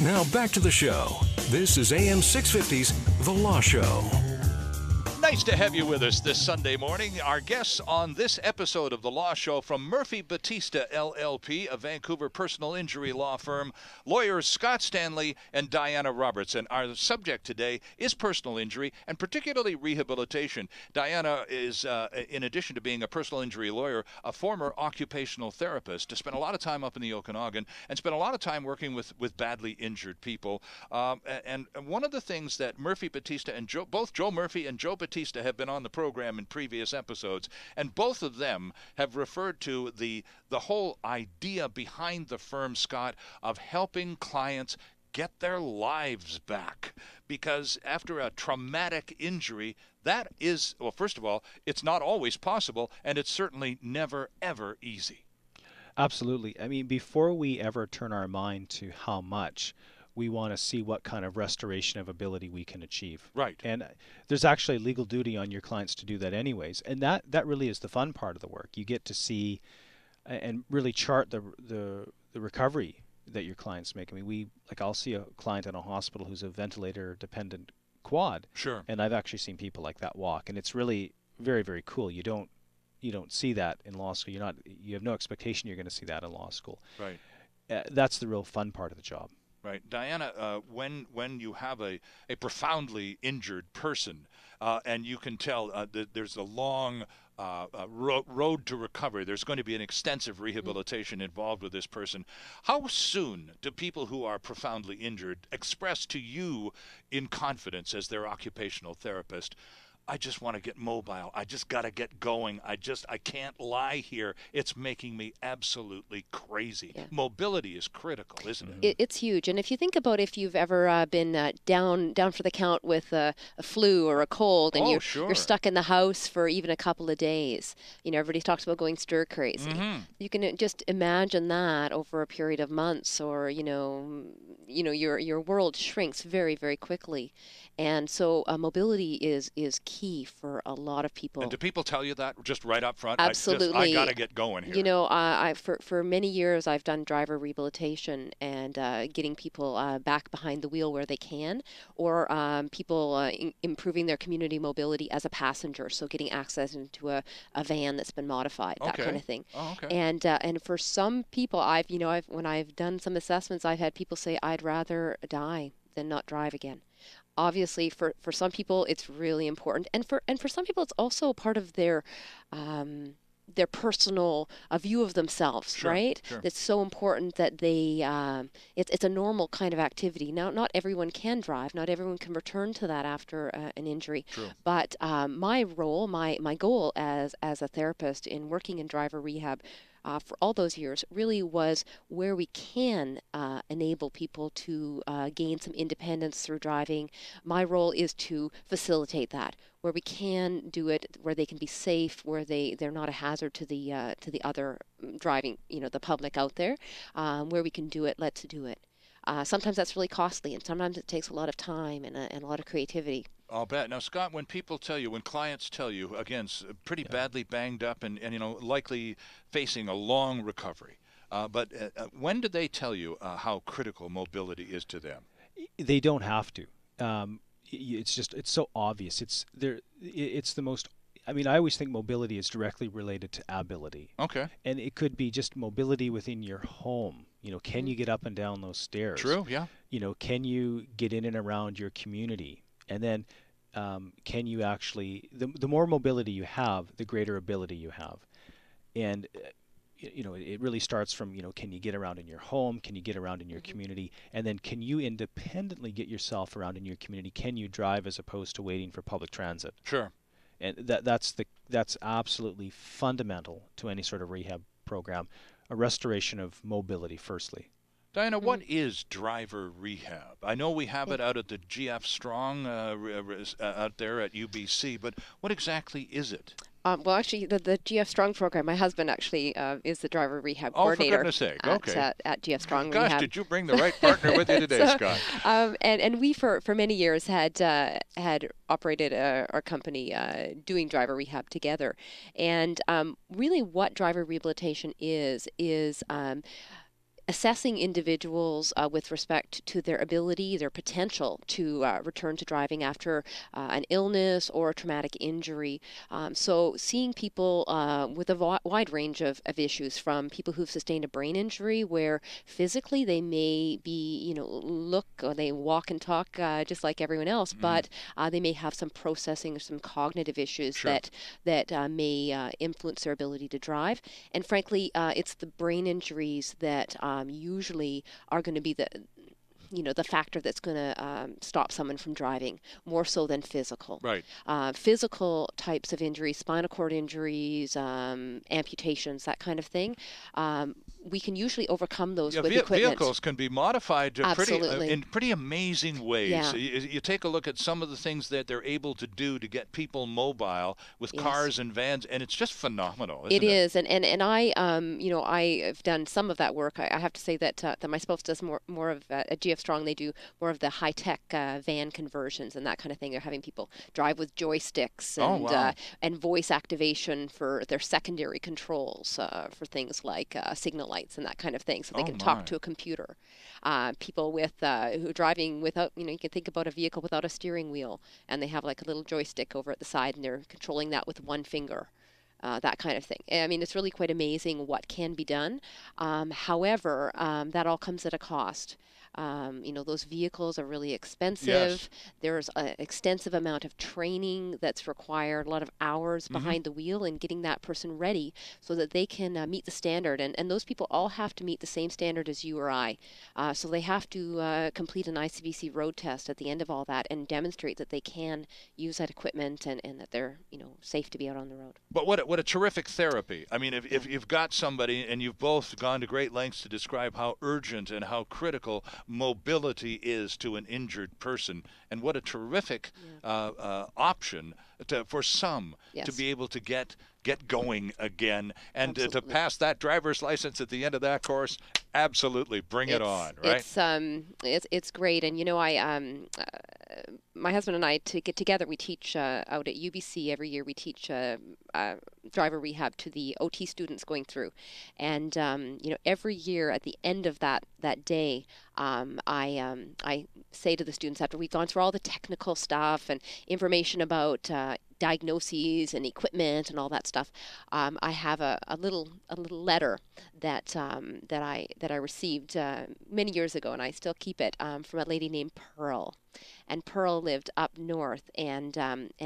Now back to the show. This is AM 650's The Law Show. Nice to have you with us this Sunday morning. Our guests on this episode of The Law Show from Murphy Batista LLP, a Vancouver personal injury law firm, lawyers Scott Stanley and Diana Roberts. And our subject today is personal injury and particularly rehabilitation. Diana is, in addition to being a personal injury lawyer, a former occupational therapist, spent a lot of time up in the Okanagan and spent a lot of time working with badly injured people. And one of the things that Murphy Batista and both Joe Murphy and Joe Batista have been on the program in previous episodes, and both of them have referred to the whole idea behind the firm, Scott, of helping clients get their lives back. Because after a traumatic injury, that is, well, first of all, it's not always possible, and it's certainly never, ever easy. Absolutely. I mean, before we ever turn our mind to how much, we want to see what kind of restoration of ability we can achieve. Right. And there's actually a legal duty on your clients to do that anyways. And that really is the fun part of the work. You get to see and really chart the recovery that your clients make. I mean, I'll see a client in a hospital who's a ventilator dependent quad. Sure. And I've actually seen people like that walk, and it's really very, very cool. You don't see that in law school. You have no expectation you're going to see that in law school. Right. That's the real fun part of the job. Right. Diana, when you have a profoundly injured person and you can tell that there's a long road to recovery, there's going to be an extensive rehabilitation involved with this person, how soon do people who are profoundly injured express to you in confidence as their occupational therapist, I just want to get mobile. I just got to get going. I can't lie here. It's making me absolutely crazy. Yeah. Mobility is critical, isn't it? It's huge. And if you think about if you've ever been down for the count with a flu or a cold, and you're stuck in the house for even a couple of days, everybody talks about going stir crazy. Mm-hmm. You can just imagine that over a period of months, or your world shrinks very, very quickly. And so mobility is key for a lot of people. And do people tell you that just right up front? Absolutely. I got to get going here. For many years I've done driver rehabilitation and getting people back behind the wheel where they can, or people improving their community mobility as a passenger, so getting access into a van that's been modified, that kind of thing. Oh, okay. And for some people, when I've done some assessments, I've had people say, I'd rather die than not drive again. Obviously, for some people, it's really important, and for some people, it's also part of their personal view of themselves, right? Sure. It's so important that they it's a normal kind of activity. Now, not everyone can drive, not everyone can return to that after an injury. True. But my role, my goal as a therapist in working in driver rehab for all those years really was where we can enable people to gain some independence through driving. My role is to facilitate that, where we can do it, where they can be safe, where they're not a hazard to the other driving, the public out there. Where we can do it, let's do it. Sometimes that's really costly, and sometimes it takes a lot of time and a lot of creativity. I'll bet. Now, Scott, when clients tell you, again, pretty badly banged up and likely facing a long recovery, but when do they tell you how critical mobility is to them? They don't have to. It's so obvious. It's the most. I mean, I always think mobility is directly related to ability. Okay. And it could be just mobility within your home. Can you get up and down those stairs? True, yeah. Can you get in and around your community? And then can you actually, the more mobility you have, the greater ability you have. And, it really starts from, can you get around in your home? Can you get around in your community? And then can you independently get yourself around in your community? Can you drive as opposed to waiting for public transit? Sure. And that's absolutely fundamental to any sort of rehab program, a restoration of mobility firstly. Diana, what is driver rehab? I know we have it out at the GF Strong out there at UBC, but what exactly is it? Well, actually, the GF Strong program, my husband actually is the driver rehab coordinator. Oh, for goodness sake, okay. At GF Strong Gosh, Rehab. did you bring the right partner with you today, Scott? And we, for many years, had operated our company doing driver rehab together. And really what driver rehabilitation is assessing individuals with respect to their ability, their potential to return to driving after an illness or a traumatic injury. So seeing people with a wide range of issues, from people who've sustained a brain injury where physically they may be, look, or they walk and talk just like everyone else, but they may have some processing or some cognitive issues that may influence their ability to drive. And frankly, it's the brain injuries that usually are going to be the factor that's going to stop someone from driving, more so than physical. Right. Physical types of injuries, spinal cord injuries, amputations, that kind of thing, we can usually overcome those with equipment. Vehicles can be modified in pretty amazing ways. Yeah. You take a look at some of the things that they're able to do to get people mobile with cars and vans, and it's just phenomenal, isn't it? It is, and I, I have done some of that work. I have to say that my spouse does more of at GF Strong. They do more of the high-tech van conversions and that kind of thing. They're having people drive with joysticks and voice activation for their secondary controls for things like signal lights and that kind of thing, so they can talk to a computer. People with who are driving without, you can think about a vehicle without a steering wheel, and they have like a little joystick over at the side, and they're controlling that with one finger. That kind of thing. I mean, it's really quite amazing what can be done. However, that all comes at a cost. Those vehicles are really expensive. Yes. There's an extensive amount of training that's required, a lot of hours behind the wheel, and getting that person ready so that they can meet the standard. And those people all have to meet the same standard as you or I. So they have to complete an ICBC road test at the end of all that and demonstrate that they can use that equipment and that they're safe to be out on the road. But what a terrific therapy. I mean, if you've got somebody, and you've both gone to great lengths to describe how urgent and how critical mobility is to an injured person, and what a terrific option for some to be able to get going again, and to pass that driver's license at the end of that course. Absolutely, bring it on, right? It's great, and my husband and I, to get together, we teach out at UBC every year. We teach driver rehab to the OT students going through, and every year at the end of that day, I say to the students, after we've gone through all the technical stuff and information about diagnoses and equipment and all that stuff, I have a little letter that I received many years ago, and I still keep it, from a lady named Pearl. And Pearl lived up north, and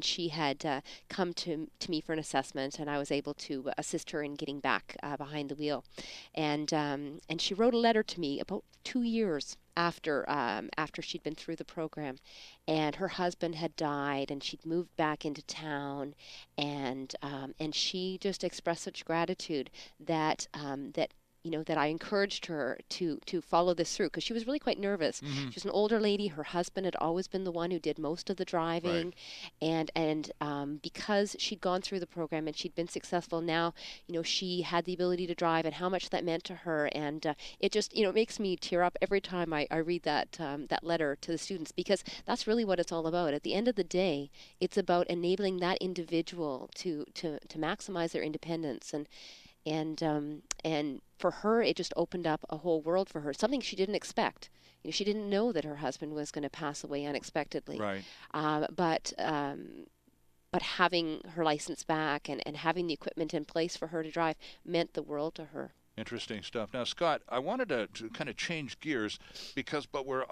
she had come to me for an assessment, and I was able to assist her in getting back behind the wheel. And she wrote a letter to me about 2 years after she'd been through the program, and her husband had died, and she'd moved back into town, and she just expressed such gratitude that I encouraged her to follow this through, because she was really quite nervous. She was an older lady. Her husband had always been the one who did most of the driving, and because she'd gone through the program and she'd been successful, now she had the ability to drive, and how much that meant to her. And it just it makes me tear up every time I read that letter to the students, because that's really what it's all about. At the end of the day, it's about enabling that individual to maximize their independence. And for her, it just opened up a whole world for her, something she didn't expect. She didn't know that her husband was going to pass away unexpectedly. Right. But having her license back and having the equipment in place for her to drive meant the world to her. Interesting stuff. Now, Scott, I wanted to kind of change gears, but we're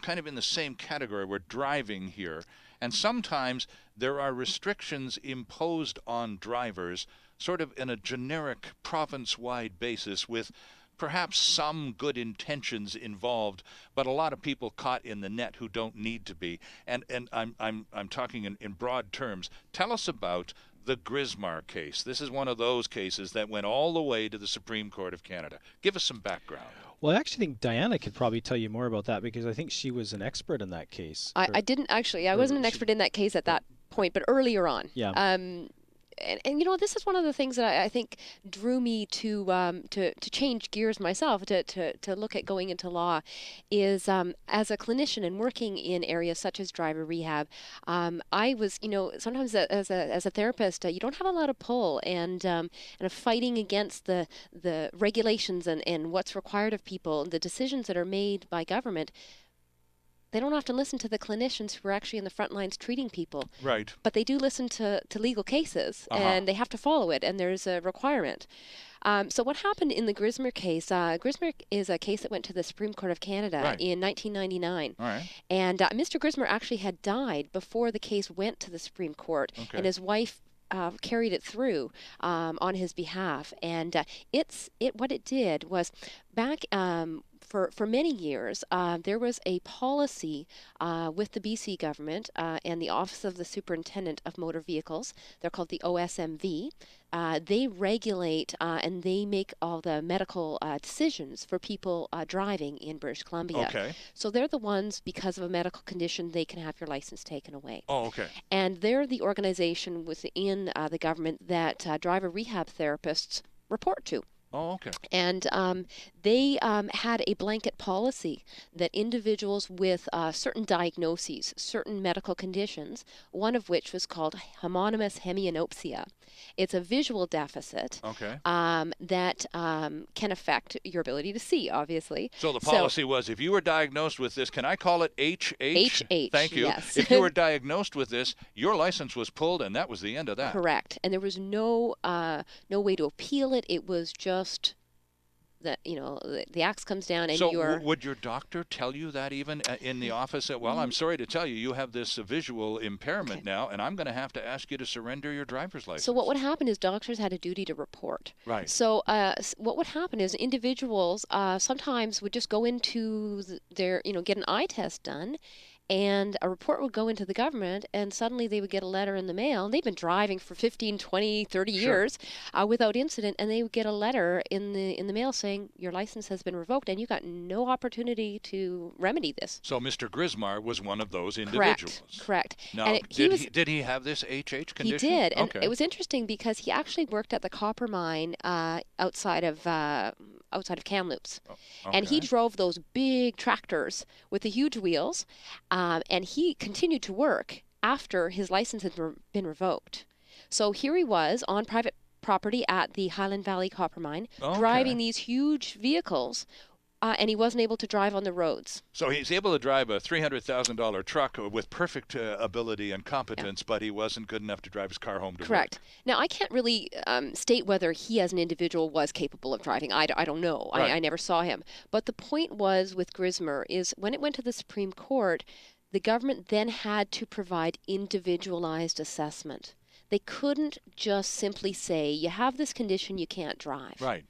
kind of in the same category. We're driving here, and sometimes there are restrictions imposed on drivers sort of in a generic province-wide basis, with perhaps some good intentions involved, but a lot of people caught in the net who don't need to be. And I'm talking in broad terms. Tell us about the Grismar case. This is one of those cases that went all the way to the Supreme Court of Canada. Give us some background. Well, I actually think Diana could probably tell you more about that, because I think she was an expert in that case. I didn't actually. I wasn't an expert in that case at that point, but earlier on. Yeah. and you know, this is one of the things that I think drew me to change gears myself, to look at going into law, is as a clinician and working in areas such as driver rehab, I was, you know, sometimes as a therapist, you don't have a lot of pull, and fighting against the regulations and what's required of people, the decisions that are made by government. They don't often listen to the clinicians who are actually in the front lines treating people. Right. But they do listen to legal cases, and they have to follow it, and there's a requirement. So what happened in the Grismer case, Grismer is a case that went to the Supreme Court of Canada in 1999. All right. And Mr. Grismer actually had died before the case went to the Supreme Court, and his wife carried it through on his behalf. And what it did was back for many years, there was a policy with the BC government and the Office of the Superintendent of Motor Vehicles. They're called the OSMV. They regulate and they make all the medical decisions for people driving in British Columbia. Okay. So they're the ones, because of a medical condition, they can have your license taken away. Oh, okay. And they're the organization within the government that driver rehab therapists report to. Oh, okay. And they had a blanket policy that individuals with certain diagnoses, certain medical conditions, one of which was called homonymous hemianopsia. It's a visual deficit that can affect your ability to see, obviously. So the policy was, if you were diagnosed with this, can I call it HH? HH, Thank you. yes. If you were diagnosed with this, your license was pulled, and that was the end of that. Correct. And there was no way to appeal it. It was just that, you know, the axe comes down and so would your doctor tell you that even in the office that, well, I'm sorry to tell you, you have this visual impairment now, and I'm going to have to ask you to surrender your driver's license? So what would happen is doctors had a duty to report. Right. So what would happen is individuals sometimes would just go into their, you know, get an eye test done, and a report would go into the government, and suddenly they would get a letter in the mail. And they've been driving for 15, 20, 30 years without incident, and they would get a letter in the mail saying your license has been revoked, and you got no opportunity to remedy this. So Mr. Grismar was one of those individuals. Correct. Now, And did he have this HH condition? He did, and okay. it was interesting because he actually worked at the copper mine outside of Kamloops. And he drove those big tractors with the huge wheels, and he continued to work after his license had been revoked. So here he was on private property at the Highland Valley Copper Mine, driving these huge vehicles, and he wasn't able to drive on the roads. So he's able to drive a $300,000 truck with perfect ability and competence, but he wasn't good enough to drive his car home to Correct. work. Now, I can't really state whether he as an individual was capable of driving. I don't know. Right. I never saw him. But the point was with Grismer is when it went to the Supreme Court, the government then had to provide individualized assessment. They couldn't just simply say, you have this condition, you can't drive. Right.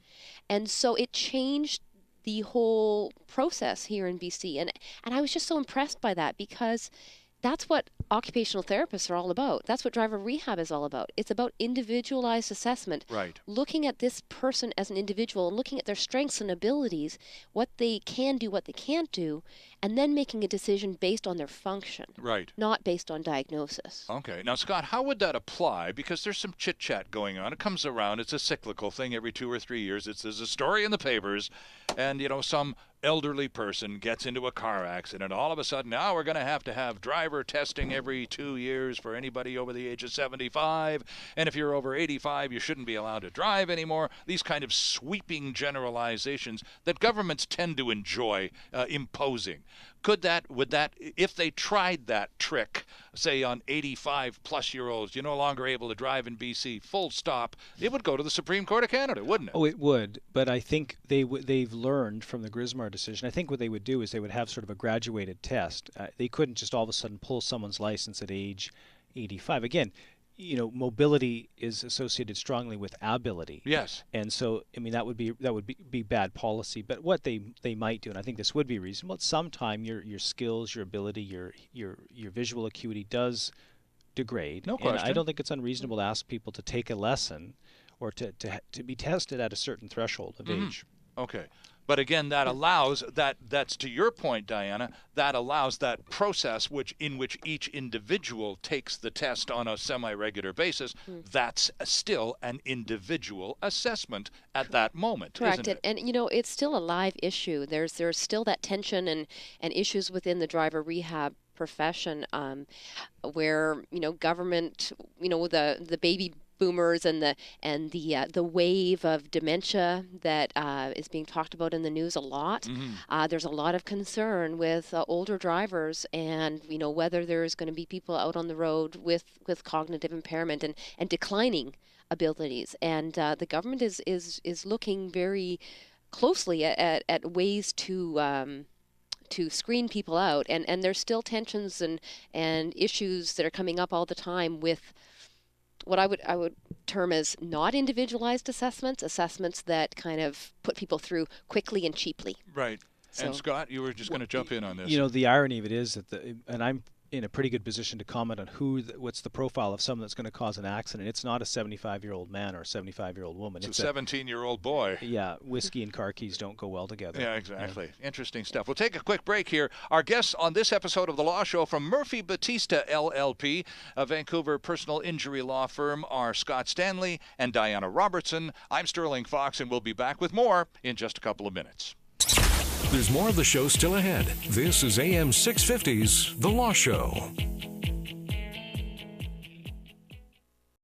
And so it changed the whole process here in BC. And I was just so impressed by that, because that's what occupational therapists are all about. That's what driver rehab is all about. It's about individualized assessment. Right. Looking at this person as an individual and looking at their strengths and abilities, what they can do, what they can't do, and then making a decision based on their function. Right. Not based on diagnosis. Okay. Now, Scott, how would that apply? Because there's some chit-chat going on. It comes around. It's a cyclical thing every 2 or 3 years. There's a story in the papers, and, you know, some elderly person gets into a car accident. All of a sudden, now we're going to have driver testing every 2 years for anybody over the age of 75. And if you're over 85, you shouldn't be allowed to drive anymore. These kind of sweeping generalizations that governments tend to enjoy imposing. Would that, if they tried that trick, say on 85-plus-year-olds, you're no longer able to drive in BC, full stop, it would go to the Supreme Court of Canada, wouldn't it? Oh, it would, but I think they've learned from the Grismar decision. I think what they would do is they would have sort of a graduated test. They couldn't just all of a sudden pull someone's license at age 85. Again, you know, mobility is associated strongly with ability. Yes. And so, I mean, that would be bad policy. But what they might do, and I think this would be reasonable, at some time your skills, your ability, your visual acuity does degrade. No question. And I don't think it's unreasonable to ask people to take a lesson or to be tested at a certain threshold of age. Okay. But again, that allows that's to your point, Diana, that allows that process in which each individual takes the test on a semi-regular basis. That's still an individual assessment at that moment. Correct. Isn't it? And you know, it's still a live issue. There's still that tension and issues within the driver rehab profession, where, you know, government, you know, the baby boomers and the wave of dementia that is being talked about in the news a lot. There's a lot of concern with older drivers, and, you know, whether there's going to be people out on the road with cognitive impairment and declining abilities. And the government is looking very closely at ways to screen people out, and there's still tensions and issues that are coming up all the time with what I would term as not individualized assessments that kind of put people through quickly and cheaply. Right. So, and Scott, you were just going to jump in on this. You know, the irony of it is that and I'm in a pretty good position to comment on what's the profile of someone that's going to cause an accident. It's not a 75-year-old man or a 75-year-old woman. It's a 17-year-old boy. Yeah, whiskey and car keys don't go well together. Yeah, exactly. Yeah. Interesting stuff. We'll take a quick break here. Our guests on this episode of The Law Show from Murphy Battista LLP, a Vancouver personal injury law firm, are Scott Stanley and Diana Robertson. I'm Sterling Fox, and we'll be back with more in just a couple of minutes. There's more of the show still ahead. This is AM 650's The Law Show.